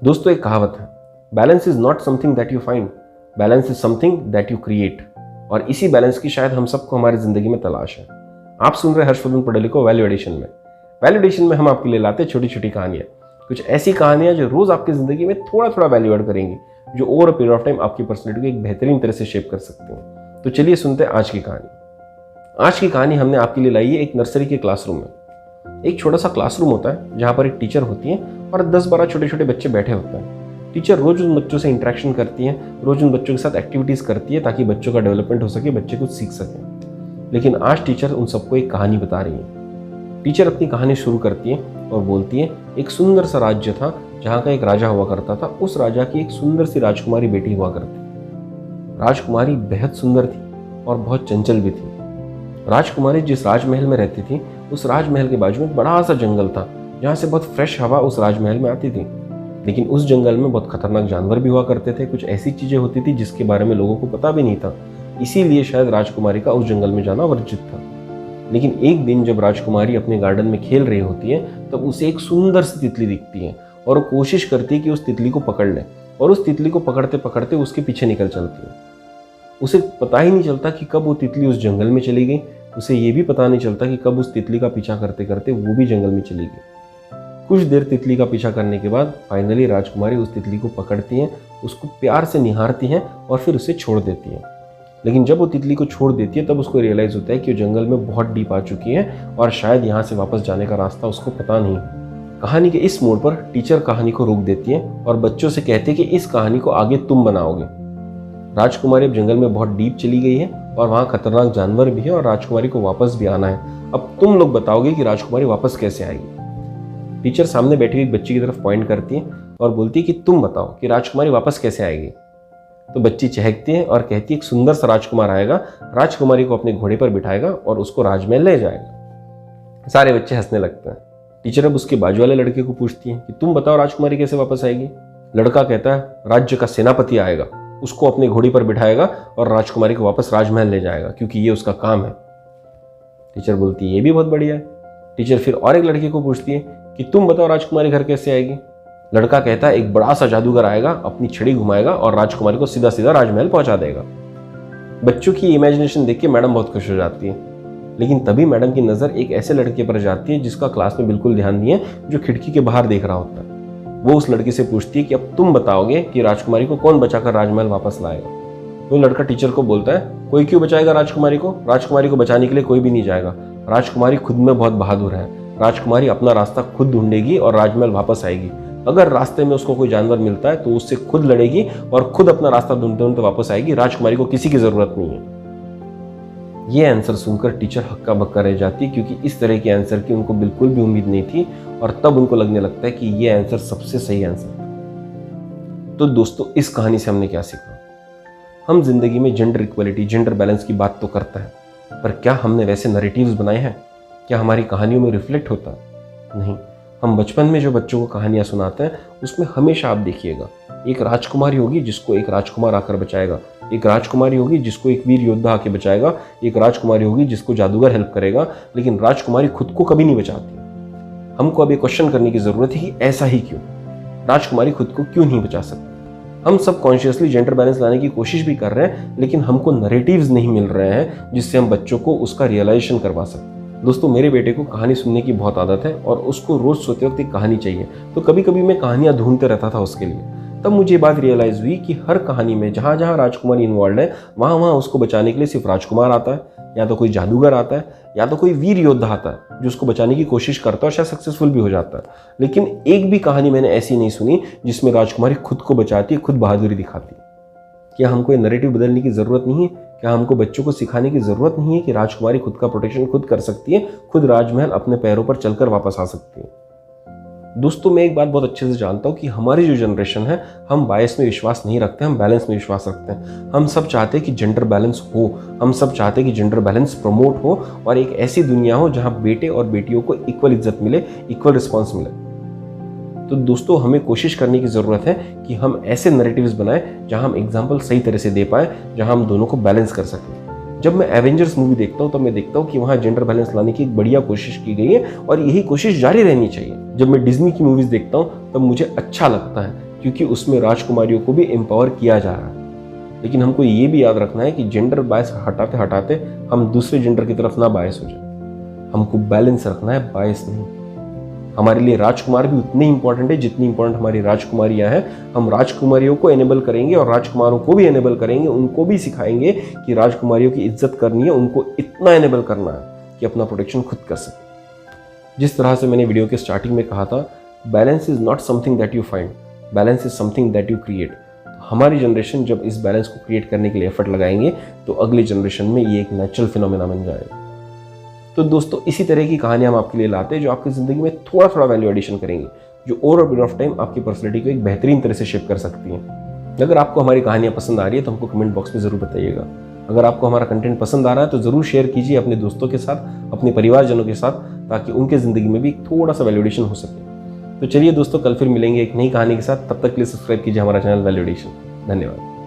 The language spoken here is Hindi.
दोस्तों एक कहावत है, balance is not something that you find, balance is something that you create. और इसी बैलेंस की शायद हम सबको हमारी जिंदगी में तलाश है। आप सुन रहे हर्षवर्धन पढ़े लिखो वैल्यू एडिशन में। वैल्यू एडिशन में हम आपके लिए लाते हैं छोटी छोटी कहानियां, कुछ ऐसी कहानियां जो रोज आपकी जिंदगी में थोड़ा थोड़ा वैल्यू ऐड करेंगी, जो over a period of time आपकी पर्सनैलिटी को एक बेहतरीन तरह से शेप कर सकते हैं। तो चलिए सुनते हैं आज की कहानी। आज की कहानी हमने आपके लिए लाई है एक नर्सरी के क्लासरूम में। एक छोटा सा क्लासरूम होता है जहाँ पर एक टीचर होती है और 10-12 छोटे छोटे बच्चे बैठे होते हैं। टीचर रोज उन बच्चों से इंटरेक्शन करती है, रोज उन बच्चों के साथ एक्टिविटीज़ करती है ताकि बच्चों का डेवलपमेंट हो सके, बच्चे कुछ सीख सकें। लेकिन आज टीचर उन सबको एक कहानी बता रही है। टीचर अपनी कहानी शुरू करती है और बोलती है, एक सुंदर सा राज्य था जहाँ का एक राजा हुआ करता था। उस राजा की एक सुंदर सी राजकुमारी बेटी हुआ करती थी। राजकुमारी बेहद सुंदर थी और बहुत चंचल भी थी। राजकुमारी जिस राजमहल में रहती थी, उस राजमहल के बाजू में एक बड़ा सा जंगल था जहाँ से बहुत फ्रेश हवा उस राजमहल में आती थी। लेकिन उस जंगल में बहुत खतरनाक जानवर भी हुआ करते थे, कुछ ऐसी चीजें होती थी जिसके बारे में लोगों को पता भी नहीं था। इसीलिए शायद राजकुमारी का उस जंगल में जाना वर्जित था। लेकिन एक दिन जब राजकुमारी अपने गार्डन में खेल रही होती है, तब उसे एक सुंदर सी तितली दिखती है और वो कोशिश करती है कि उस तितली को पकड़ ले, और उस तितली को पकड़ते पकड़ते उसके पीछे निकल चलती है। उसे पता ही नहीं चलता कि कब वो तितली उस जंगल में चली गई। उसे ये भी पता नहीं चलता कि कब उस तितली का पीछा करते करते वो भी जंगल में चली गई। कुछ देर तितली का पीछा करने के बाद फाइनली राजकुमारी उस तितली को पकड़ती है, उसको प्यार से निहारती है और फिर उसे छोड़ देती है। लेकिन जब वो तितली को छोड़ देती है तब उसको रियलाइज होता है कि वो जंगल में बहुत डीप आ चुकी है और शायद यहाँ से वापस जाने का रास्ता उसको पता नहीं है। कहानी के इस मोड़ पर टीचर कहानी को रोक देती है और बच्चों से कहती है कि इस कहानी को आगे तुम बनाओगे। राजकुमारी अब जंगल में बहुत डीप चली गई है और वहाँ खतरनाक जानवर भी है और राजकुमारी को वापस भी आना है। अब तुम लोग बताओगे कि राजकुमारी वापस कैसे आएगी। टीचर सामने बैठी हुई बच्ची की तरफ पॉइंट करती है और बोलती है कि तुम बताओ कि राजकुमारी वापस कैसे आएगी। तो बच्ची चहकती है और कहती है एक सुंदर सा राजकुमार आएगा, राजकुमारी को अपने घोड़े पर बिठाएगा और उसको राजमहल ले जाएगा। सारे बच्चे हंसने लगते हैं। टीचर अब उसके बाजू वाले लड़के को पूछती है कि तुम बताओ राजकुमारी कैसे वापस आएगी। लड़का कहता है राज्य का सेनापति आएगा, उसको अपने घोड़ी पर बिठाएगा और राजकुमारी को वापस राजमहल ले जाएगा, क्योंकि ये उसका काम है। टीचर बोलती है ये भी बहुत बढ़िया है। टीचर फिर और एक लड़के को पूछती है कि तुम बताओ राजकुमारी घर कैसे आएगी। लड़का कहता है एक बड़ा सा जादूगर आएगा, अपनी छड़ी घुमाएगा और राजकुमारी को सीधा सीधा राजमहल पहुंचा देगा। बच्चों की इमेजिनेशन देख के मैडम बहुत खुश हो जाती है। लेकिन तभी मैडम की नजर एक ऐसे लड़के पर जाती है जिसका क्लास में बिल्कुल ध्यान नहीं है, जो खिड़की के बाहर देख रहा होता है। वो उस लड़के से पूछती है कि अब तुम बताओगे कि राजकुमारी को कौन बचाकर राजमहल वापस लाएगा। वो लड़का टीचर को बोलता है कोई क्यों बचाएगा राजकुमारी को, राजकुमारी को बचाने के लिए कोई भी नहीं जाएगा। राजकुमारी खुद में बहुत बहादुर है, राजकुमारी अपना रास्ता खुद ढूंढेगी और राजमहल वापस आएगी। अगर रास्ते में उसको कोई जानवर मिलता है तो उससे खुद लड़ेगी और खुद अपना रास्ता ढूंढते ढूंढते वापस आएगी। राजकुमारी को किसी की जरूरत नहीं है। ये आंसर सुनकर टीचर हक्का बक्का रह जाती है, क्योंकि इस तरह के आंसर की उनको बिल्कुल भी उम्मीद नहीं थी और तब उनको लगने लगता है कि ये आंसर सबसे सही आंसर था। तो दोस्तों इस कहानी से हमने क्या सीखा? हम जिंदगी में जेंडर इक्वलिटी, जेंडर बैलेंस की बात तो करते हैं, पर क्या हमने वैसे नैरेटिव्स बनाए हैं? क्या हमारी कहानियों में रिफ्लेक्ट होता है? नहीं। हम बचपन में जो बच्चों को कहानियां सुनाते हैं उसमें हमेशा आप देखिएगा एक राजकुमारी होगी जिसको एक राजकुमार आकर बचाएगा, एक राजकुमारी होगी जिसको एक वीर योद्धा आके बचाएगा, एक राजकुमारी होगी जिसको जादूगर हेल्प करेगा। लेकिन राजकुमारी खुद को कभी नहीं बचाती। हमको अब ये क्वेश्चन करने की जरूरत है कि ऐसा ही क्यों? राजकुमारी खुद को क्यों नहीं बचा सकती? हम सब कॉन्शियसली जेंडर बैलेंस लाने की कोशिश भी कर रहे हैं, लेकिन हमको नैरेटिव्स नहीं मिल रहे हैं जिससे हम बच्चों को उसका रियलाइजेशन करवा सकते। दोस्तों मेरे बेटे को कहानी सुनने की बहुत आदत है और उसको रोज सोते वक्त एक कहानी चाहिए। तो कभी कभी मैं कहानियां ढूंढते रहता था उसके लिए। तब मुझे ये बात रियलाइज हुई कि हर कहानी में जहाँ जहाँ राजकुमारी इन्वॉल्व है वहाँ उसको बचाने के लिए सिर्फ राजकुमार आता है, या तो कोई जादूगर आता है, या तो कोई वीर योद्धा आता है जो उसको बचाने की कोशिश करता है और शायद सक्सेसफुल भी हो जाता है। लेकिन एक भी कहानी मैंने ऐसी नहीं सुनी जिसमें राजकुमारी खुद को बचाती है, खुद बहादुरी दिखाती है। क्या हमको ये नैरेटिव बदलने की ज़रूरत नहीं है? क्या हमको बच्चों को सिखाने की ज़रूरत नहीं है कि राजकुमारी खुद का प्रोटेक्शन खुद कर सकती है, खुद राजमहल अपने पैरों पर चलकर वापस आ सकती है? दोस्तों मैं एक बात बहुत अच्छे से जानता हूँ कि हमारी जो जनरेशन है, हम बायस में विश्वास नहीं रखते, हम बैलेंस में विश्वास रखते हैं। हम सब चाहते हैं कि जेंडर बैलेंस हो, हम सब चाहते हैं कि जेंडर बैलेंस प्रमोट हो और एक ऐसी दुनिया हो जहाँ बेटे और बेटियों को इक्वल इज्जत मिले, इक्वल रिस्पॉन्स मिले। तो दोस्तों हमें कोशिश करने की ज़रूरत है कि हम ऐसे नैरेटिव्स बनाएं जहां हम एग्जाम्पल सही तरह से दे पाए, जहां हम दोनों को बैलेंस कर सकें। जब मैं एवेंजर्स मूवी देखता हूं तब मैं देखता हूं कि वहां जेंडर बैलेंस लाने की एक बढ़िया कोशिश की गई है और यही कोशिश जारी रहनी चाहिए। जब मैं डिज्नी की मूवीज़ देखता हूं तब मुझे अच्छा लगता है क्योंकि उसमें राजकुमारियों को भी एम्पावर किया जा रहा है। लेकिन हमको ये भी याद रखना है कि जेंडर बायस हटाते हटाते हम दूसरे जेंडर की तरफ ना बायस हो जाए। हमको बैलेंस रखना है, बायस नहीं। हमारे लिए राजकुमार भी उतने इंपॉर्टेंट है जितनी इंपॉर्टेंट हमारी राजकुमारियां हैं। हम राजकुमारियों को एनेबल करेंगे और राजकुमारों को भी एनेबल करेंगे, उनको भी सिखाएंगे कि राजकुमारियों की इज्जत करनी है, उनको इतना एनेबल करना है कि अपना प्रोटेक्शन खुद कर सके। जिस तरह से मैंने वीडियो के स्टार्टिंग में कहा था, balance is not something that you find, balance is something that you create. हमारी जनरेशन जब इस बैलेंस को क्रिएट करने के लिए एफर्ट लगाएंगे तो अगली जनरेशन में ये एक नेचुरल फिनोमेना बन जाएगा। तो दोस्तों, इसी तरह की कहानियां हम आपके लिए लाते हैं जो आपकी ज़िंदगी में थोड़ा थोड़ा वैल्यू एडिशन करेंगी, जो ओवर पीरियड ऑफ टाइम आपकी पर्सनैलिटी को एक बेहतरीन तरह से शेप कर सकती हैं। अगर आपको हमारी कहानियां पसंद आ रही है तो हमको कमेंट बॉक्स में ज़रूर बताइएगा। अगर आपको हमारा कंटेंट पसंद आ रहा है तो ज़रूर शेयर कीजिए अपने दोस्तों के साथ, अपने परिवारजनों के साथ, ताकि उनके ज़िंदगी में भी थोड़ा सा वैल्यू एडिशन हो सके। तो चलिए दोस्तों, कल फिर मिलेंगे एक नई कहानी के साथ। तब तक के लिए सब्सक्राइब कीजिए हमारा चैनल वैल्यू एडिशन। धन्यवाद।